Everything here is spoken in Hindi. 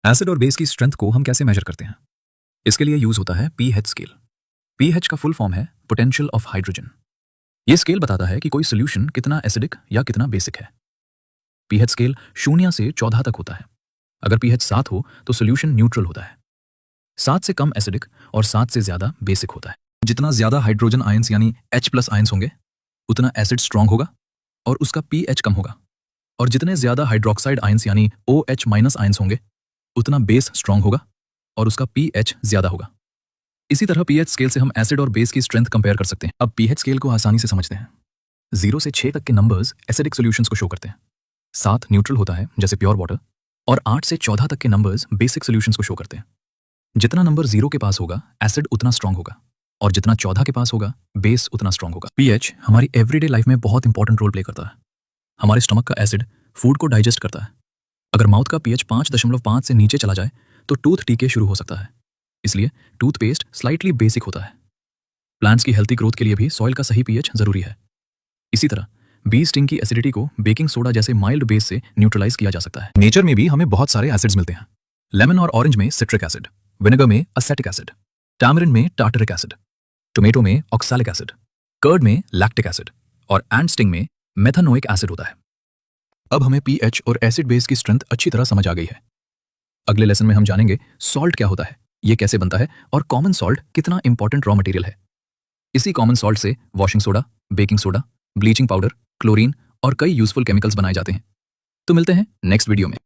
एसिड और बेस की स्ट्रेंथ को हम कैसे मेजर करते हैं? इसके लिए यूज होता है पीएच स्केल। पीएच का फुल फॉर्म है पोटेंशियल ऑफ हाइड्रोजन। ये स्केल बताता है कि कोई सोल्यूशन कितना एसिडिक या कितना बेसिक है। पीएच स्केल 0 से 14 तक होता है। अगर पीएच 7 हो तो सोल्यूशन न्यूट्रल होता है। 7 से कम एसिडिक और 7 से ज्यादा बेसिक होता है। जितना ज्यादा हाइड्रोजन आयंस यानी H+ आयंस होंगे उतना एसिड स्ट्रांग होगा और उसका पीएच कम होगा, और जितने ज्यादा हाइड्रोक्साइड आयंस यानी OH- आयंस होंगे उतना बेस स्ट्रांग होगा और उसका पीएच ज्यादा होगा। इसी तरह पीएच स्केल से हम एसिड और बेस की स्ट्रेंथ कंपेयर कर सकते हैं। अब पीएच स्केल को आसानी से समझते हैं। 0 से 6 तक के नंबर्स एसिडिक सॉल्यूशंस को शो करते हैं। 7 न्यूट्रल होता है जैसे प्योर वाटर, और 8 से 14 तक के नंबर्स बेसिक सॉल्यूशंस को शो करते हैं। जितना नंबर 0 के पास होगा एसिड उतना स्ट्रांग होगा, और जितना 14 के पास होगा बेस उतना स्ट्रांग होगा। पीएच हमारी एवरीडे लाइफ में बहुत इंपॉर्टेंट रोल प्ले करता है। हमारे स्टमक का एसिड फूड को डाइजेस्ट करता है। अगर माउथ का पीएच 5.5 से नीचे चला जाए तो टूथ डीके शुरू हो सकता है। इसलिए टूथपेस्ट स्लाइटली बेसिक होता है। प्लांट्स की हेल्थी ग्रोथ के लिए भी सॉइल का सही पीएच जरूरी है। इसी तरह बी स्टिंग की एसिडिटी को बेकिंग सोडा जैसे माइल्ड बेस से न्यूट्रलाइज किया जा सकता है। नेचर में भी हमें बहुत सारे एसिड्स मिलते हैं। लेमन और ऑरेंज में सिट्रिक एसिड, विनेगर में एसेटिक एसिड, टैमरिन में टार्टरिक एसिड, टोमेटो में ऑक्सैलिक एसिड, कर्ड में लैक्टिक एसिड, और एंट स्टिंग में मेथानोइक एसिड होता है। अब हमें पीएच और एसिड बेस की स्ट्रेंथ अच्छी तरह समझ आ गई है। अगले लेसन में हम जानेंगे सॉल्ट क्या होता है, ये कैसे बनता है, और कॉमन सॉल्ट कितना इंपॉर्टेंट रॉ मटेरियल है। इसी कॉमन सॉल्ट से washing soda, baking soda, bleaching powder, chlorine और कई यूजफुल केमिकल्स बनाए जाते हैं। तो मिलते हैं नेक्स्ट वीडियो में।